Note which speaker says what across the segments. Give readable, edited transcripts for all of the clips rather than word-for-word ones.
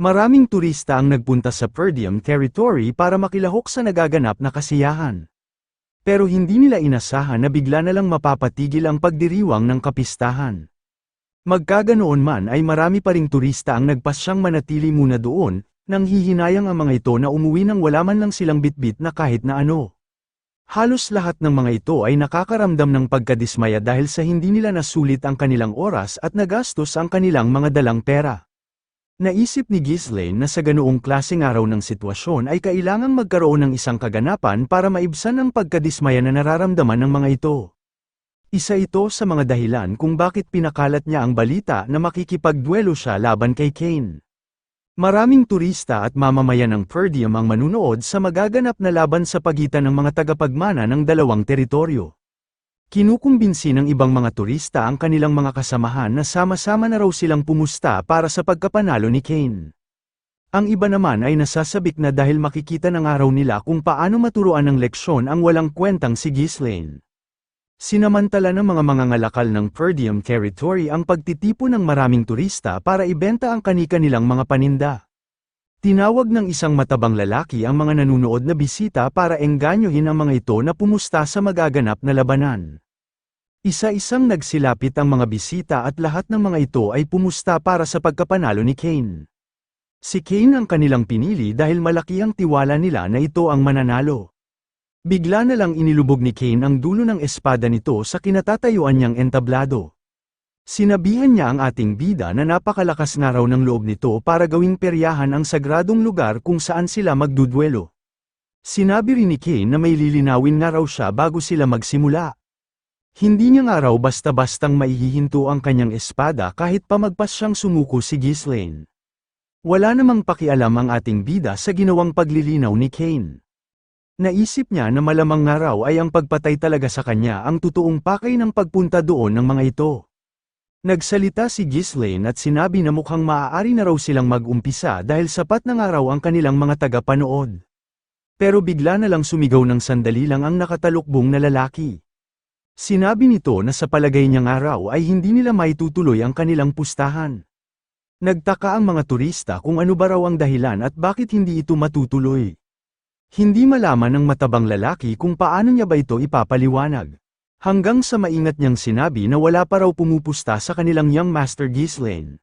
Speaker 1: Maraming turista ang nagpunta sa Perdium Territory para makilahok sa nagaganap na kasiyahan. Pero hindi nila inasahan na bigla na lang mapapatigil ang pagdiriwang ng kapistahan. Magkaganoon man ay marami pa ring turista ang nagpasyang manatili muna doon, nang hihinayang ang mga ito na umuwi nang wala man lang silang bitbit na kahit na ano. Halos lahat ng mga ito ay nakakaramdam ng pagkadismaya dahil sa hindi nila nasulit ang kanilang oras at nagastos ang kanilang mga dalang pera. Naisip ni Ghislaine na sa ganoong klaseng araw ng sitwasyon ay kailangang magkaroon ng isang kaganapan para maibsan ang pagkadismaya na nararamdaman ng mga ito. Isa ito sa mga dahilan kung bakit pinakalat niya ang balita na makikipagduelo siya laban kay Kane. Maraming turista at mamamayan ng Perdium ang manunood sa magaganap na laban sa pagitan ng mga tagapagmana ng dalawang teritoryo. Kinukumbinsi ng ibang mga turista ang kanilang mga kasamahan na sama-sama na raw silang pumusta para sa pagkapanalo ni Kane. Ang iba naman ay nasasabik na dahil makikita ng araw nila kung paano maturuan ng leksyon ang walang kwentang si Ghislaine. Sinamantala ng mga mangangalakal ng Perdium Territory ang pagtitipo ng maraming turista para ibenta ang kani-kanilang mga paninda. Tinawag ng isang matabang lalaki ang mga nanunood na bisita para engganyohin ang mga ito na pumusta sa magaganap na labanan. Isa-isang nagsilapit ang mga bisita at lahat ng mga ito ay pumusta para sa pagkapanalo ni Kane. Si Kane ang kanilang pinili dahil malaki ang tiwala nila na ito ang mananalo. Bigla na lang inilubog ni Kane ang dulo ng espada nito sa kinatatayuan niyang entablado. Sinabihan niya ang ating bida na napakalakas nga raw ng loob nito para gawing peryahan ang sagradong lugar kung saan sila magdudwelo. Sinabi rin ni Kane na may lilinawin nga raw siya bago sila magsimula. Hindi niya nga raw basta-bastang maihihinto ang kanyang espada kahit pa magpas siyang sumuko si Ghislaine. Wala namang pakialam ang ating bida sa ginawang paglilinaw ni Kane. Naisip niya na malamang nga raw ay ang pagpatay talaga sa kanya ang totoong pakay ng pagpunta doon ng mga ito. Nagsalita si Ghislaine at sinabi na mukhang maaari na raw silang mag-umpisa dahil sapat na nga raw ang kanilang mga tagapanood. Pero bigla na lang sumigaw ng sandali lang ang nakatalukbong na lalaki. Sinabi nito na sa palagay niya nga raw ay hindi nila maitutuloy ang kanilang pustahan. Nagtaka ang mga turista kung ano ba raw ang dahilan at bakit hindi ito matutuloy. Hindi malaman ng matabang lalaki kung paano niya ba ito ipapaliwanag. Hanggang sa maingat niyang sinabi na wala pa raw pumupusta sa kanilang young master Ghislaine.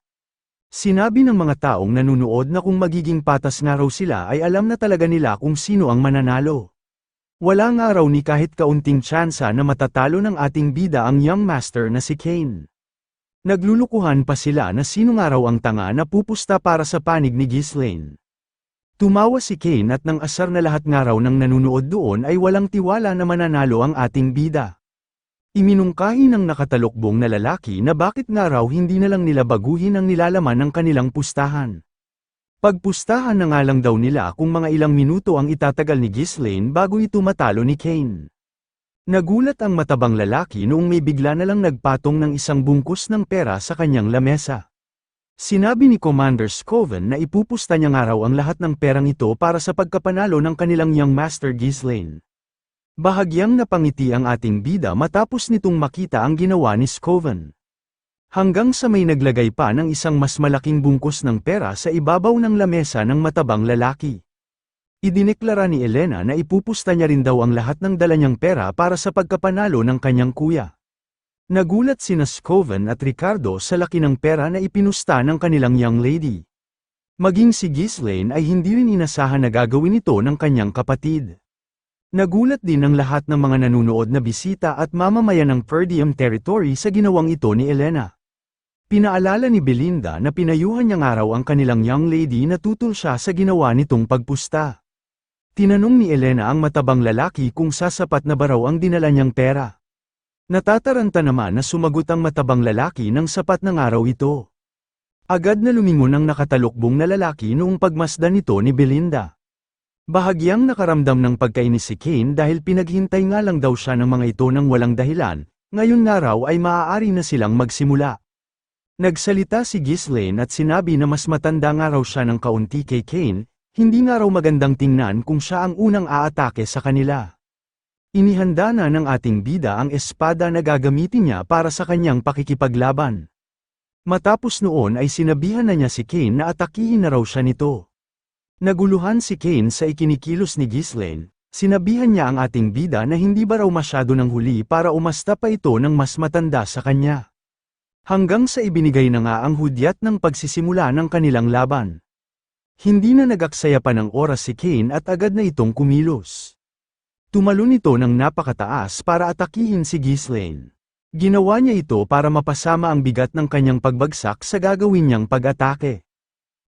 Speaker 1: Sinabi ng mga taong nanunood na kung magiging patas nga raw sila ay alam na talaga nila kung sino ang mananalo. Wala nga raw ni kahit kaunting tsansa na matatalo ng ating bida ang young master na si Kane. Naglulukuhan pa sila na sino nga raw ang tanga na pupusta para sa panig ni Ghislaine. Tumawa si Kane at nang asar na lahat nga raw ng nanunood doon ay walang tiwala na mananalo ang ating bida. Iminungkahi ng nakatalukbong na lalaki na bakit nga raw hindi na lang nila baguhin ang nilalaman ng kanilang pustahan. Pagpustahan na nga lang daw nila kung mga ilang minuto ang itatagal ni Ghislaine bago ito matalo ni Kane. Nagulat ang matabang lalaki noong may bigla na lang nagpatong ng isang bungkus ng pera sa kanyang lamesa. Sinabi ni Commander Scoven na ipupusta niya nga raw ang lahat ng perang ito para sa pagkapanalo ng kanilang young master Ghislaine. Bahagyang napangiti ang ating bida matapos nitong makita ang ginawa ni Scoven. Hanggang sa may naglagay pa ng isang mas malaking bungkus ng pera sa ibabaw ng lamesa ng matabang lalaki. Idineklara ni Elena na ipupusta niya rin daw ang lahat ng dala niyang pera para sa pagkapanalo ng kanyang kuya. Nagulat sina Scoven at Ricardo sa laki ng pera na ipinusta ng kanilang young lady. Maging si Ghislaine ay hindi rin inasahan na gagawin ito ng kanyang kapatid. Nagulat din ang lahat ng mga nanunood na bisita at mamamayan ng Perdium Territory sa ginawang ito ni Elena. Pinaalala ni Belinda na pinayuhan niya nga raw ang kanilang young lady na tutol siya sa ginawa nitong pagpusta. Tinanong ni Elena ang matabang lalaki kung sasapat na ba raw ang dinala niyang pera. Natataranta naman na sumagot ang matabang lalaki ng sapat na nga raw ito. Agad na lumingon ang nakatalukbong na lalaki noong pagmasdan nito ni Belinda. Bahagyang nakaramdam ng pagkainis si Kane dahil pinaghintay nga lang daw siya ng mga ito ng walang dahilan, ngayon nga raw ay maaari na silang magsimula. Nagsalita si Ghislaine at sinabi na mas matanda nga raw siya ng kaunti kay Kane, hindi nga raw magandang tingnan kung siya ang unang aatake sa kanila. Inihanda na ng ating bida ang espada na gagamitin niya para sa kanyang pakikipaglaban. Matapos noon ay sinabihan na niya si Kane na atakihin na raw siya nito. Naguluhan si Kane sa ikinikilos ni Ghislaine, sinabihan niya ang ating bida na hindi ba raw masyado ng huli para umasta pa ito ng mas matanda sa kanya. Hanggang sa ibinigay na nga ang hudyat ng pagsisimula ng kanilang laban. Hindi na nagaksaya pa ng oras si Kane at agad na itong kumilos. Tumalon ito ng napakataas para atakihin si Ghislaine. Ginawa niya ito para mapasama ang bigat ng kanyang pagbagsak sa gagawin niyang pag-atake.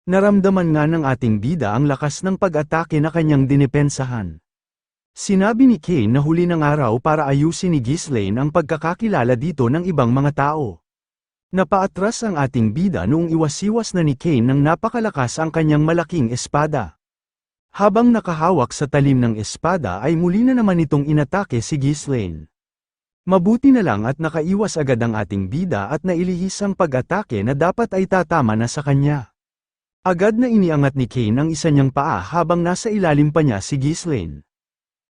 Speaker 1: Naramdaman nga ng ating bida ang lakas ng pag-atake na kanyang dinipensahan. Sinabi ni Kane na huli ng araw para ayusin ni Ghislaine ang pagkakakilala dito ng ibang mga tao. Napaatras ang ating bida noong iwasiwas na ni Kane ng napakalakas ang kanyang malaking espada. Habang nakahawak sa talim ng espada ay muli na naman itong inatake si Ghislaine. Mabuti na lang at nakaiwas agad ang ating bida at nailihis ang pag-atake na dapat ay tatama na sa kanya. Agad na iniangat ni Kane ang isa niyang paa habang nasa ilalim pa niya si Ghislaine.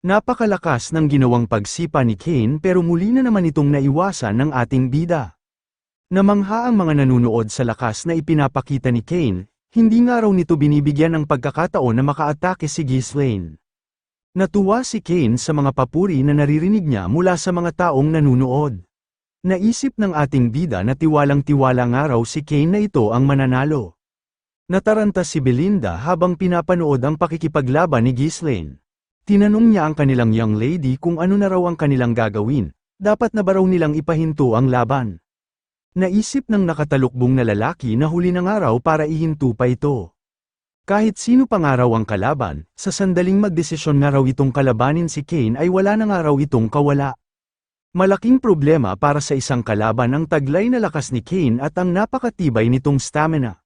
Speaker 1: Napakalakas ng ginawang pagsipa ni Kane pero muli na naman itong naiwasan ng ating bida. Namangha ang mga nanunood sa lakas na ipinapakita ni Kane, hindi nga raw nito binibigyan ng pagkakataon na makaatake si Ghislaine. Natuwa si Kane sa mga papuri na naririnig niya mula sa mga taong nanunood. Naisip ng ating bida na tiwalang-tiwala nga raw si Kane na ito ang mananalo. Nataranta si Belinda habang pinapanood ang pakikipaglaban ni Ghislaine. Tinanong niya ang kanilang young lady kung ano na raw ang kanilang gagawin, dapat na ba raw nilang ipahinto ang laban. Naisip ng nakatalukbong na lalaki na huli ng araw para ihinto pa ito. Kahit sino pa nga raw ang kalaban, sa sandaling magdesisyon nga raw itong kalabanin si Kane ay wala na nga raw itong kawala. Malaking problema para sa isang kalaban ang taglay na lakas ni Kane at ang napakatibay nitong stamina.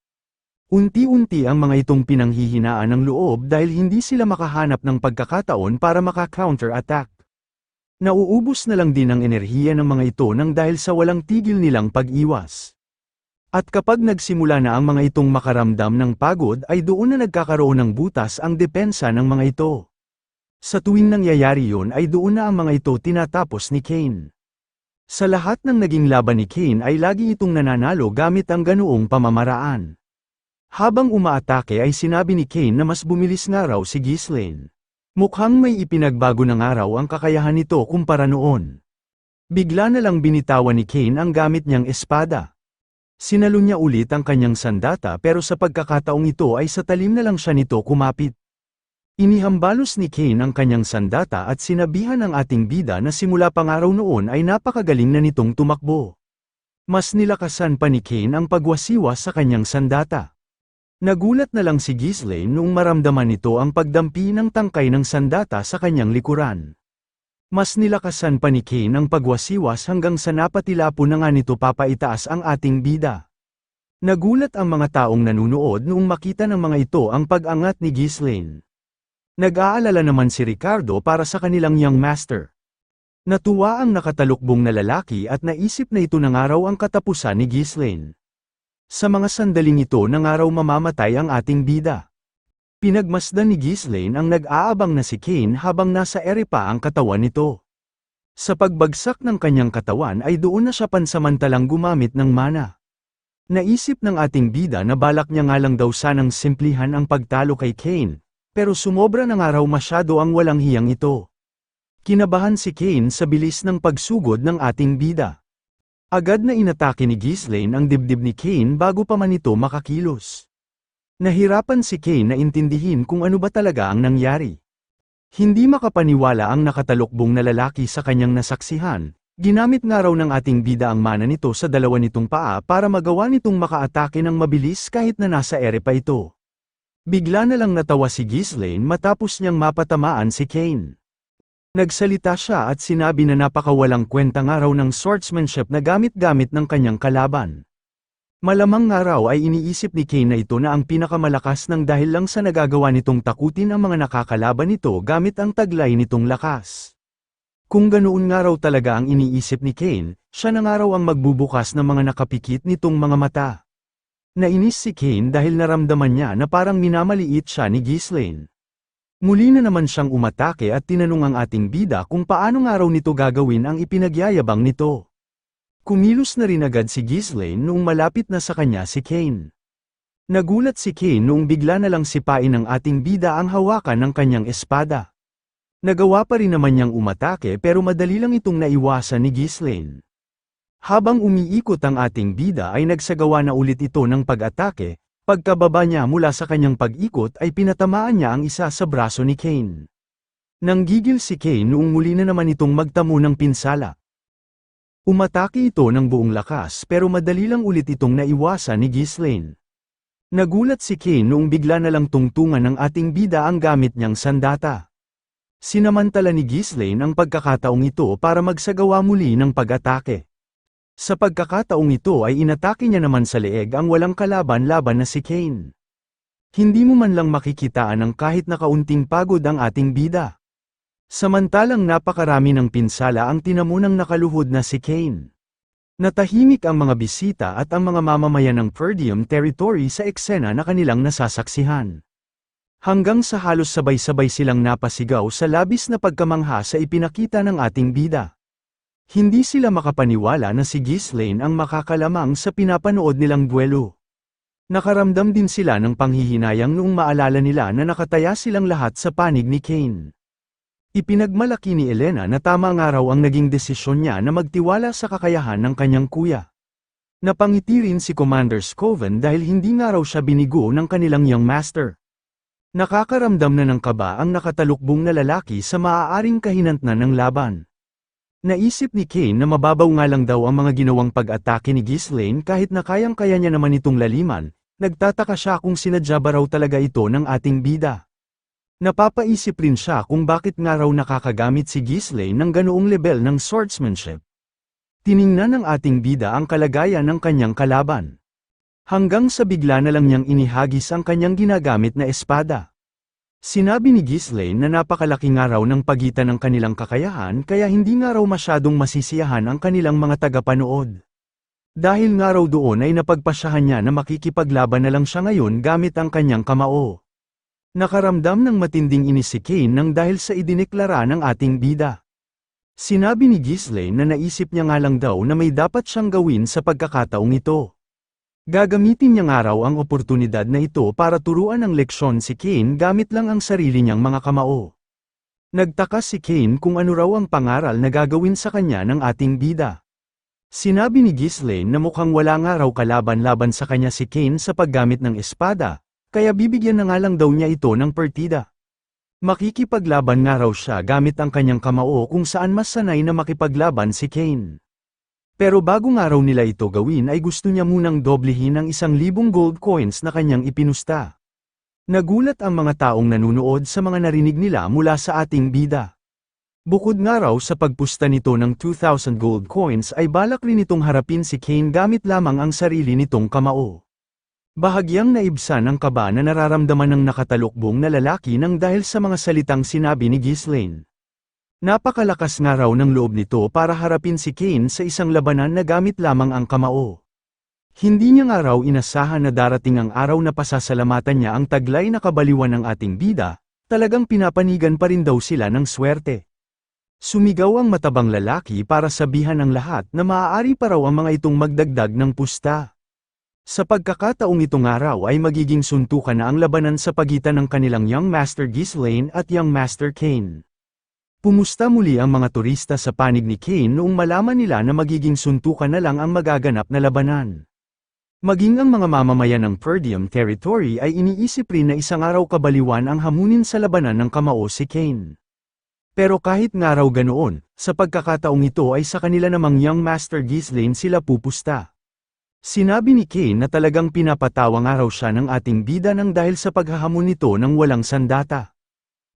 Speaker 1: Unti-unti ang mga itong pinanghihinaan ng loob dahil hindi sila makahanap ng pagkakataon para maka-counter-attack. Nauubos na lang din ang enerhiya ng mga ito nang dahil sa walang tigil nilang pag-iwas. At kapag nagsimula na ang mga itong makaramdam ng pagod ay doon na nagkakaroon ng butas ang depensa ng mga ito. Sa tuwing nangyayari yon ay doon na ang mga ito tinatapos ni Kane. Sa lahat ng naging laban ni Kane ay lagi itong nananalo gamit ang ganoong pamamaraan. Habang umaatake ay sinabi ni Kane na mas bumilis nga raw si Ghislaine. Mukhang may ipinagbago ng araw ang kakayahan nito kumpara noon. Bigla na lang binitawan ni Kane ang gamit niyang espada. Sinalo niya ulit ang kanyang sandata pero sa pagkakataong ito ay sa talim na lang siya nito kumapit. Inihambalos ni Kane ang kanyang sandata at sinabihan ang ating bida na simula pang araw noon ay napakagaling na nitong tumakbo. Mas nilakasan pa ni Kane ang pagwasiwas sa kanyang sandata. Nagulat na lang si Ghislaine noong maramdaman nito ang pagdampi ng tangkay ng sandata sa kanyang likuran. Mas nilakasan pa ni Kane ang pagwasiwas hanggang sa napatilapo na nga nito papaitaas ang ating bida. Nagulat ang mga taong nanunood noong makita ng mga ito ang pag-angat ni Ghislaine. Nag-aalala naman si Ricardo para sa kanilang young master. Natuwa ang nakatalukbong na lalaki at naisip na ito na nga raw ang katapusan ni Ghislaine. Sa mga sandaling ito na nga raw mamamatay ang ating bida. Pinagmasdan ni Ghislaine ang nag-aabang na si Kane habang nasa ere pa ang katawan nito. Sa pagbagsak ng kanyang katawan ay doon na siya pansamantalang gumamit ng mana. Naisip ng ating bida na balak niya nga lang daw sanang simplihan ang pagtalo kay Kane, pero sumobra na nga raw masyado ang walang hiyang ito. Kinabahan si Kane sa bilis ng pagsugod ng ating bida. Agad na inatake ni Ghislaine ang dibdib ni Kane bago pa man ito makakilos. Nahirapan si Kane na intindihin kung ano ba talaga ang nangyari. Hindi makapaniwala ang nakatalukbong na lalaki sa kanyang nasaksihan, ginamit nga raw ng ating bida ang mana nito sa dalawa nitong paa para magawa nitong makaatake ng mabilis kahit na nasa ere pa ito. Bigla na lang natawa si Ghislaine matapos niyang mapatamaan si Kane. Nagsalita siya at sinabi na napakawalang kwenta nga raw ng swordsmanship na gamit-gamit ng kanyang kalaban. Malamang nga raw ay iniisip ni Kane na ito na ang pinakamalakas ng dahil lang sa nagagawa nitong takutin ang mga nakakalaban nito gamit ang taglay nitong lakas. Kung ganoon nga raw talaga ang iniisip ni Kane, siya na nga raw ang magbubukas ng mga nakapikit nitong mga mata. Nainis si Kane dahil naramdaman niya na parang minamaliit siya ni Ghislaine. Muli na naman siyang umatake at tinanong ang ating bida kung paano nga raw nito gagawin ang ipinagyayabang nito. Kumilos na rin agad si Ghislaine noong malapit na sa kanya si Cain. Nagulat si Cain noong bigla na lang sipain ng ating bida ang hawakan ng kanyang espada. Nagawa pa rin naman niyang umatake pero madali lang itong naiwasan ni Ghislaine. Habang umiikot ang ating bida ay nagsagawa na ulit ito ng pag-atake, pagkababa niya mula sa kanyang pag-ikot ay pinatamaan niya ang isa sa braso ni Cain. Nanggigil si Cain noong muli na naman itong magtamo ng pinsala. Umatake ito ng buong lakas pero madali lang ulit itong naiwasan ni Ghislaine. Nagulat si Cain noong bigla na lang tungtungan ng ating bida ang gamit niyang sandata. Sinamantala ni Ghislaine ang pagkakataong ito para magsagawa muli ng pag-atake. Sa pagkakataong ito ay inatake niya naman sa leeg ang walang kalaban-laban na si Cain. Hindi mo man lang makikitaan ng kahit na kaunting pagod ang ating bida. Samantalang napakarami ng pinsala ang tinamunang nakaluhod na si Cain. Natahimik ang mga bisita at ang mga mamamayan ng Perdium Territory sa eksena na kanilang nasasaksihan. Hanggang sa halos sabay-sabay silang napasigaw sa labis na pagkamangha sa ipinakita ng ating bida. Hindi sila makapaniwala na si Ghislaine ang makakalamang sa pinapanood nilang duelo. Nakaramdam din sila ng panghihinayang noong maalala nila na nakataya silang lahat sa panig ni Cain. Ipinagmalaki ni Elena na tama nga raw ang naging desisyon niya na magtiwala sa kakayahan ng kanyang kuya. Napangiti rin si Commander Scoven dahil hindi nga raw siya binigo ng kanilang young master. Nakakaramdam na ng kaba ang nakatalukbong na lalaki sa maaaring kahinantnan ng laban. Naisip ni Cain na mababaw nga lang daw ang mga ginawang pag-atake ni Ghislaine kahit na kayang-kaya niya naman itong laliman, nagtataka siya kung sinadya ba raw talaga ito ng ating bida. Napapaisip rin siya kung bakit nga raw nakakagamit si Ghislaine ng ganoong level ng swordsmanship. Tiningnan ng ating bida ang kalagayan ng kanyang kalaban. Hanggang sa bigla na lang niyang inihagis ang kanyang ginagamit na espada. Sinabi ni Ghislaine na napakalaki nga raw ng pagitan ng kanilang kakayahan kaya hindi nga raw masyadong masisiyahan ang kanilang mga tagapanood. Dahil nga raw doon ay napagpasyahan niya na makikipaglaban na lang siya ngayon gamit ang kanyang kamao. Nakaramdam ng matinding inis si Cain nang dahil sa idineklara ng ating bida. Sinabi ni Ghislaine na naisip niya nga lang daw na may dapat siyang gawin sa pagkakataong ito. Gagamitin niya nga raw ang oportunidad na ito para turuan ng leksyon si Cain gamit lang ang sarili niyang mga kamao. Nagtaka si Cain kung ano raw ang pangaral na gagawin sa kanya ng ating bida. Sinabi ni Ghislaine na mukhang wala nga raw kalaban-laban sa kanya si Cain sa paggamit ng espada, kaya bibigyan na nga lang daw niya ito ng partida. Makikipaglaban nga raw siya gamit ang kanyang kamao kung saan mas sanay na makipaglaban si Cain. Pero bago nga raw nila ito gawin ay gusto niya munang doblehin ang 1,000 gold coins na kanyang ipinusta. Nagulat ang mga taong nanunood sa mga narinig nila mula sa ating bida. Bukod nga raw sa pagpusta nito ng 2,000 gold coins ay balak rin itong harapin si Cain gamit lamang ang sarili nitong kamao. Bahagyang naibsan ang kaba na nararamdaman ng nakatalukbong na lalaki nang dahil sa mga salitang sinabi ni Ghislaine. Napakalakas nga raw ng loob nito para harapin si Cain sa isang labanan na gamit lamang ang kamao. Hindi niya nga raw inasahan na darating ang araw na pasasalamatan niya ang taglay na kabaliwan ng ating bida, talagang pinapanigan pa rin daw sila ng swerte. Sumigaw ang matabang lalaki para sabihan ng lahat na maaari pa raw ang mga itong magdagdag ng pusta. Sa pagkakataong itong araw ay magiging suntukan na ang labanan sa pagitan ng kanilang young master Ghislaine at young master Cain. Pumusta muli ang mga turista sa panig ni Cain noong malaman nila na magiging suntukan na lang ang magaganap na labanan. Maging ang mga mamamayan ng Perdium Territory ay iniisip rin na isang araw kabaliwan ang hamunin sa labanan ng kamao si Cain. Pero kahit nga raw ganoon, sa pagkakataong ito ay sa kanila namang young master Ghislaine sila pupusta. Sinabi ni Cain na talagang pinapatawa nga raw siya ng ating bida nang dahil sa paghahamon nito ng walang sandata.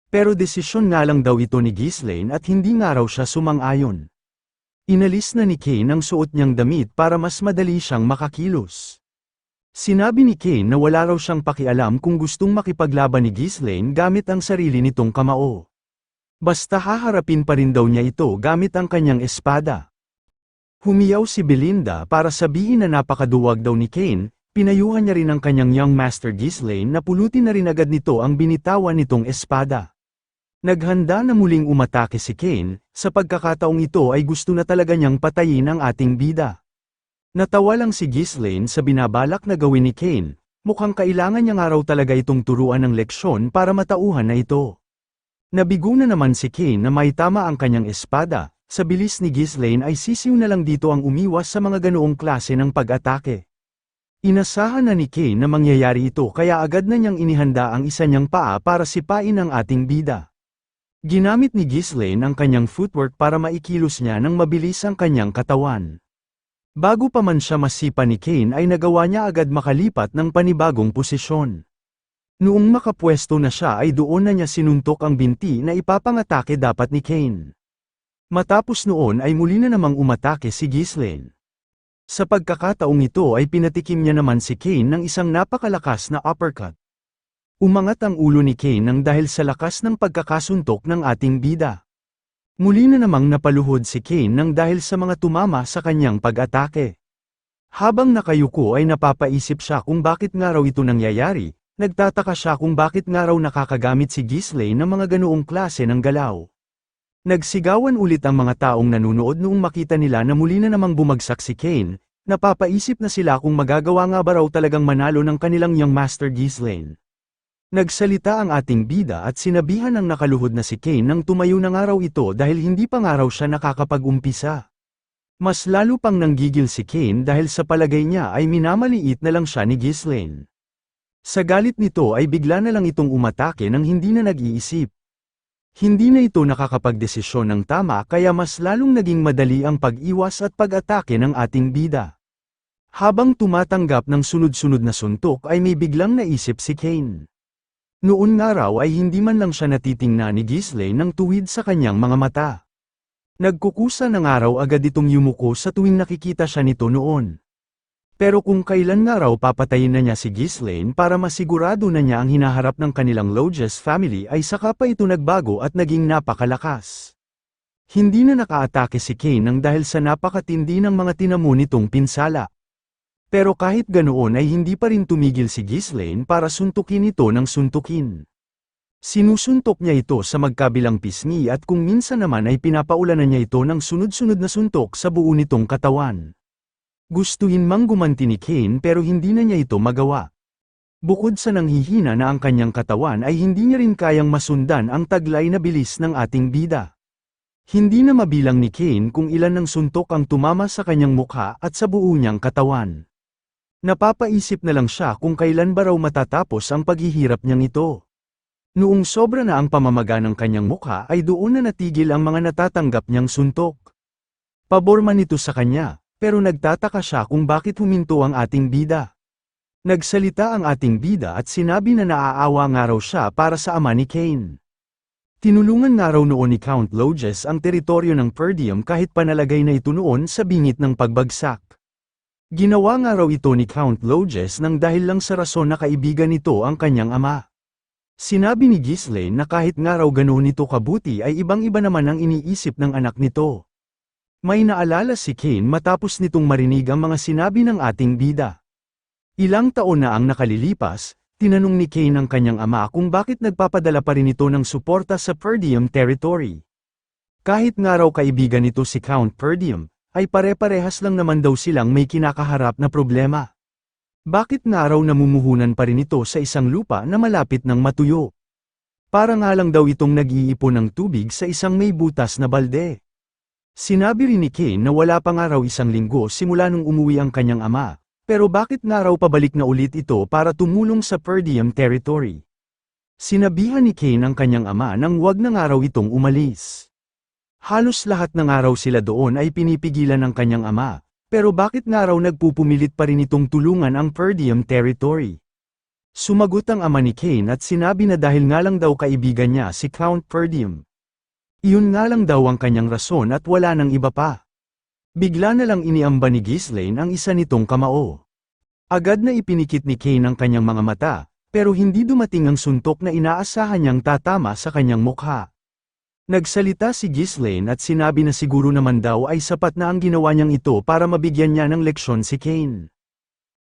Speaker 1: Pero desisyon nga lang daw ito ni Ghislaine at hindi nga raw siya sumang-ayon. Inalis na ni Cain ang suot niyang damit para mas madali siyang makakilos. Sinabi ni Cain na wala raw siyang pakialam kung gustong makipaglaban ni Ghislaine gamit ang sarili nitong kamao. Basta haharapin pa rin daw niya ito gamit ang kanyang espada. Humiyaw si Belinda para sabihin na napakaduwag daw ni Cain, pinayuhan niya rin ang kanyang young master Ghislaine na pulutin na rin agad nito ang binitawan nitong espada. Naghanda na muling umatake si Kane, sa pagkakataong ito ay gusto na talaga niyang patayin ang ating bida. Natawa lang si Ghislaine sa binabalak na gawin ni Kane, mukhang kailangan niya nga raw talaga itong turuan ng leksyon para matauhan na ito. Nabigo na naman si Kane na maitama ang kanyang espada, sa bilis ni Ghislaine ay sisiw na lang dito ang umiwas sa mga ganoong klase ng pag-atake. Inasahan na ni Kane na mangyayari ito kaya agad na niyang inihanda ang isa niyang paa para sipain ang ating bida. Ginamit ni Ghislaine ang kanyang footwork para maikilos niya ng mabilis ang kanyang katawan. Bago pa man siya masipa ni Kane ay nagawa niya agad makalipat ng panibagong posisyon. Noong makapwesto na siya ay doon na niya sinuntok ang binti na ipapangatake dapat ni Kane. Matapos noon ay muli na namang umatake si Ghislaine. Sa pagkakataong ito ay pinatikim niya naman si Kane ng isang napakalakas na uppercut. Umangat ang ulo ni Kane nang dahil sa lakas ng pagkakasuntok ng ating bida. Muli na namang napaluhod si Kane nang dahil sa mga tumama sa kanyang pag-atake. Habang nakayuko ay napapaisip siya kung bakit nga raw ito nangyayari. Nagtataka siya kung bakit nga raw nakakagamit si Ghislaine ng mga ganoong klase ng galaw. Nagsigawan ulit ang mga taong nanunood noong makita nila na muli na namang bumagsak si Kane, napapaisip na sila kung magagawa nga ba raw talagang manalo ng kanilang young master Ghislaine. Nagsalita ang ating bida at sinabihan ng nakaluhod na si Kane nang tumayo na nga raw ito dahil hindi pa nga raw siya nakakapag-umpisa. Mas lalo pang nanggigil si Kane dahil sa palagay niya ay minamaliit na lang siya ni Ghislaine. Sa galit nito ay bigla na lang itong umatake nang hindi na nag-iisip. Hindi na ito nakakapagdesisyon ng tama kaya mas lalong naging madali ang pag-iwas at pag-atake ng ating bida. Habang tumatanggap ng sunod-sunod na suntok ay may biglang naisip si Kane. Noon nga raw ay hindi man lang siya natitingnan ni Ghislaine ng tuwid sa kanyang mga mata. Nagkukusa na nga raw agad itong yumuko sa tuwing nakikita siya nito noon. Pero kung kailan nga raw papatayin na niya si Ghislaine para masigurado na niya ang hinaharap ng kanilang Lodges family ay saka pa ito nagbago at naging napakalakas. Hindi na nakaatake si Kane nang dahil sa napakatindi ng mga tinamo nitong pinsala. Pero kahit ganoon ay hindi pa rin tumigil si Ghislaine para suntukin ito ng suntukin. Sinusuntok niya ito sa magkabilang pisngi at kung minsan naman ay pinapaulanan niya ito ng sunod-sunod na suntok sa buo nitong katawan. Gustuhin mang gumanti ni Kane pero hindi na niya ito magawa. Bukod sa nanghihina na ang kanyang katawan ay hindi niya rin kayang masundan ang taglay na bilis ng ating bida. Hindi na mabilang ni Kane kung ilan ng suntok ang tumama sa kanyang mukha at sa buo niyang katawan. Napapaisip na lang siya kung kailan ba raw matatapos ang paghihirap niyang ito. Noong sobra na ang pamamaga ng kanyang mukha ay doon na natigil ang mga natatanggap niyang suntok. Pabor man ito sa kanya. Pero nagtataka siya kung bakit huminto ang ating bida. Nagsalita ang ating bida at sinabi na naaawa nga raw siya para sa ama ni Kane. Tinulungan nga raw noon ni Count Lodges ang teritoryo ng Perdium kahit panalagay na ito noon sa bingit ng pagbagsak. Ginawa nga raw ito ni Count Lodges nang dahil lang sa rason na kaibigan nito ang kanyang ama. Sinabi ni Ghislaine na kahit nga raw ganoon nito kabuti ay ibang-iba naman ang iniisip ng anak nito. May naalala si Kane matapos nitong marinig ang mga sinabi ng ating bida. Ilang taon na ang nakalilipas, tinanong ni Kane ang kanyang ama kung bakit nagpapadala pa rin ito ng suporta sa Perdium territory. Kahit nga raw kaibigan nito si Count Perdium, ay pare-parehas lang naman daw silang may kinakaharap na problema. Bakit nga raw namumuhunan pa rin ito sa isang lupa na malapit ng matuyo? Para nga lang daw itong nag-iipon ng tubig sa isang may butas na balde. Sinabi rin ni Kane na wala pa nga raw isang linggo simula nung umuwi ang kanyang ama, pero bakit nga raw pabalik na ulit ito para tumulong sa Perdium territory? Sinabihan ni Kane ang kanyang ama nang wag na nga raw itong umalis. Halos lahat ng araw sila doon ay pinipigilan ng kanyang ama, pero bakit nga raw nagpupumilit pa rin itong tulungan ang Perdium territory? Sumagot ang ama ni Kane at sinabi na dahil nga lang daw kaibigan niya si Count Perdium. Iyon nga lang daw ang kanyang rason at wala nang iba pa. Bigla na lang iniamba ni Ghislaine ang isa nitong kamao. Agad na ipinikit ni Kane ang kanyang mga mata, pero hindi dumating ang suntok na inaasahan niyang tatama sa kanyang mukha. Nagsalita si Ghislaine at sinabi na siguro naman daw ay sapat na ang ginawa niyang ito para mabigyan niya ng leksyon si Kane.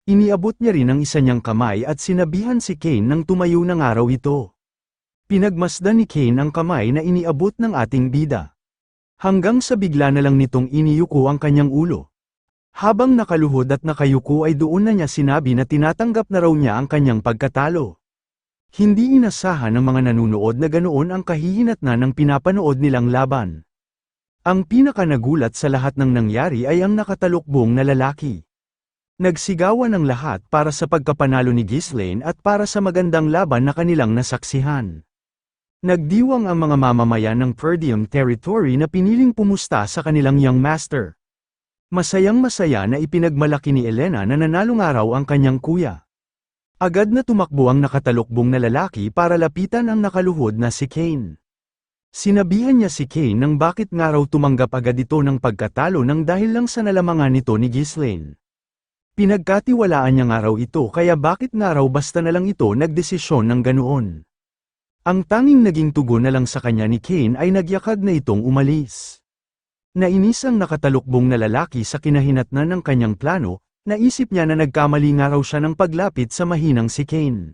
Speaker 1: Iniabot niya rin ang isa niyang kamay at sinabihan si Kane nang tumayo ng araw ito. Pinagmasdan ni Kane ang kamay na iniabot ng ating bida. Hanggang sa bigla na lang nitong iniyuko ang kanyang ulo. Habang nakaluhod at nakayuko ay doon na niya sinabi na tinatanggap na raw niya ang kanyang pagkatalo. Hindi inasahan ng mga nanunood na ganoon ang kahihinatnan ng pinapanood nilang laban. Ang pinakanagulat sa lahat ng nangyari ay ang nakatalukbong na lalaki. Nagsigawan ng lahat para sa pagkapanalo ni Ghislaine at para sa magandang laban na kanilang nasaksihan. Nagdiwang ang mga mamamayan ng Purdium Territory na piniling pumusta sa kanilang young master. Masayang-masaya na ipinagmalaki ni Elena na nanalo nga raw ang kanyang kuya. Agad na tumakbo ang nakatalukbong na lalaki para lapitan ang nakaluhod na si Kane. Sinabihan niya si Kane ng bakit nga raw tumanggap agad ito ng pagkatalo nang dahil lang sa nalamangan nito ni Ghislaine. Pinagkatiwalaan niya nga raw ito kaya bakit nga raw basta na lang ito nagdesisyon ng ganoon. Ang tanging naging tugon na lang sa kanya ni Kane ay nagyakag na itong umalis. Nainis ang nakatalukbong na lalaki sa kinahinatnan ng kanyang plano, naisip niya na nagkamali nga raw siya ng paglapit sa mahinang si Kane.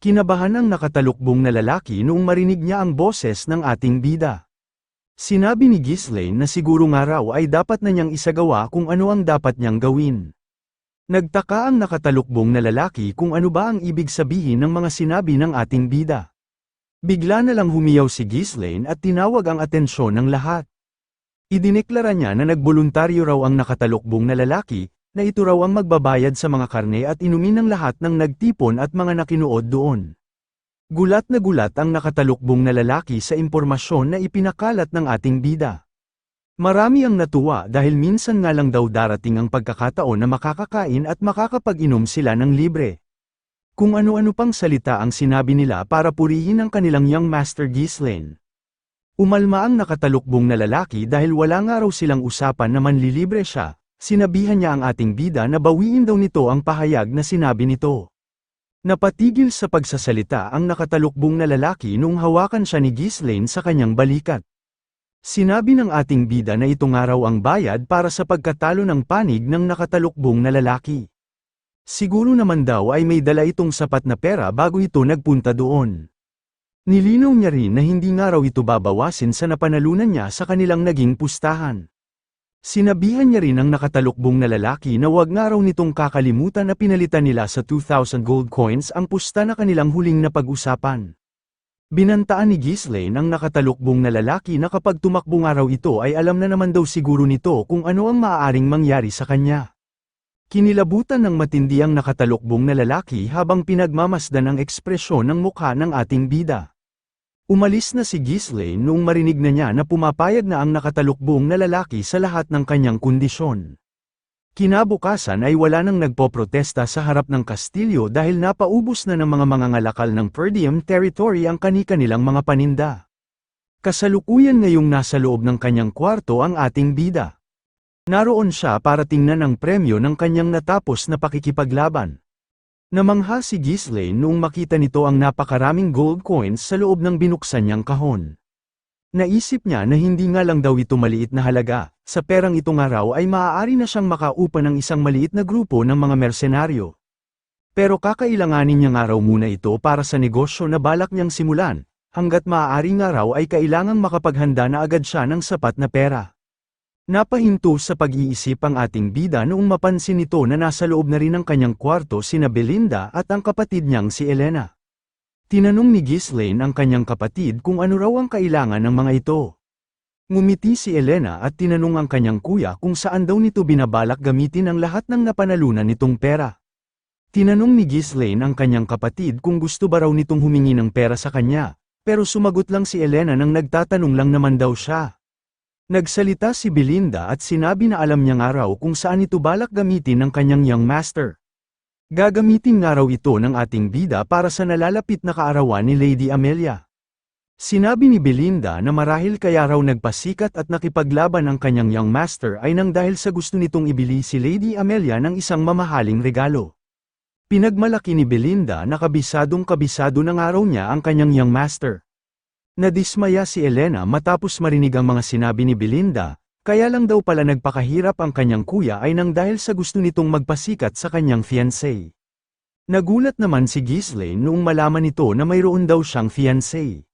Speaker 1: Kinabahan ang nakatalukbong na lalaki noong marinig niya ang boses ng ating bida. Sinabi ni Ghislaine na siguro nga raw ay dapat na niyang isagawa kung ano ang dapat niyang gawin. Nagtaka ang nakatalukbong na lalaki kung ano ba ang ibig sabihin ng mga sinabi ng ating bida. Bigla na lang humiyaw si Ghislaine at tinawag ang atensyon ng lahat. Idineklara niya na nagboluntaryo raw ang nakatalukbong na lalaki, na ito raw ang magbabayad sa mga karne at inumin ng lahat ng nagtipon at mga nakinood doon. Gulat na gulat ang nakatalukbong na lalaki sa impormasyon na ipinakalat ng ating bida. Marami ang natuwa dahil minsan nga lang daw darating ang pagkakataon na makakakain at makakapag-inom sila ng libre. Kung ano-ano pang salita ang sinabi nila para purihin ang kanilang young master Ghislaine. Umalma ang nakatalukbong na lalaki dahil wala nga raw silang usapan na manlilibre siya, sinabihan niya ang ating bida na bawiin daw nito ang pahayag na sinabi nito. Napatigil sa pagsasalita ang nakatalukbong na lalaki nung hawakan siya ni Ghislaine sa kanyang balikat. Sinabi ng ating bida na ito nga raw ang bayad para sa pagkatalo ng panig ng nakatalukbong na lalaki. Siguro naman daw ay may dala itong sapat na pera bago ito nagpunta doon. Nilinaw niya rin na hindi nga raw ito babawasin sa napanalunan niya sa kanilang naging pustahan. Sinabihan niya rin ang nakatalukbong na lalaki na wag nga raw nitong kakalimutan na pinalitan nila sa 2,000 gold coins ang pusta na kanilang huling napag-usapan. Binantaan ni Ghislaine ang nakatalukbong na lalaki na kapag tumakbo nga raw ito ay alam na naman daw siguro nito kung ano ang maaaring mangyari sa kanya. Kinilabutan ng matindi ang nakatalukbong na lalaki habang pinagmamasdan ang ekspresyon ng mukha ng ating bida. Umalis na si Ghislaine noong marinig na niya na pumapayag na ang nakatalukbong na lalaki sa lahat ng kanyang kondisyon. Kinabukasan ay wala nang nagpoprotesta sa harap ng kastilyo dahil napaubos na ng mga mangangalakal ng Purdium Territory ang kani-kanilang mga paninda. Kasalukuyan ngayong nasa loob ng kanyang kwarto ang ating bida. Naroon siya para tingnan ang premyo ng kanyang natapos na pakikipaglaban. Namangha si Ghislaine noong makita nito ang napakaraming gold coins sa loob ng binuksan niyang kahon. Naisip niya na hindi nga lang daw ito maliit na halaga, sa perang ito nga raw ay maaari na siyang makaupa ng isang maliit na grupo ng mga mersenaryo. Pero kakailanganin niya nga raw muna ito para sa negosyo na balak niyang simulan, hanggat maaari nga raw ay kailangang makapaghanda na agad siya ng sapat na pera. Napahinto sa pag-iisip ang ating bida noong mapansin nito na nasa loob na rin ng kanyang kwarto sina Belinda at ang kapatid niyang si Elena. Tinanong ni Ghislaine ang kanyang kapatid kung ano raw ang kailangan ng mga ito. Ngumiti si Elena at tinanong ang kanyang kuya kung saan daw nito binabalak gamitin ang lahat ng napanalunan nitong pera. Tinanong ni Ghislaine ang kanyang kapatid kung gusto ba raw nitong humingi ng pera sa kanya, pero sumagot lang si Elena nang nagtatanong lang naman daw siya. Nagsalita si Belinda at sinabi na alam niya nga raw kung saan ito balak gamitin ng kanyang young master. Gagamitin nga raw ito ng ating bida para sa nalalapit na kaarawan ni Lady Amelia. Sinabi ni Belinda na marahil kaya raw nagpasikat at nakipaglaban ang kanyang young master ay nang dahil sa gusto nitong ibili si Lady Amelia ng isang mamahaling regalo. Pinagmalaki ni Belinda na kabisadong-kabisado na nga raw niya ang kanyang young master. Nadismaya si Elena matapos marinig ang mga sinabi ni Belinda, kaya lang daw pala nagpakahirap ang kanyang kuya ay nang dahil sa gusto nitong magpasikat sa kanyang fiancé. Nagulat naman si Ghislaine noong malaman nito na mayroon daw siyang fiancé.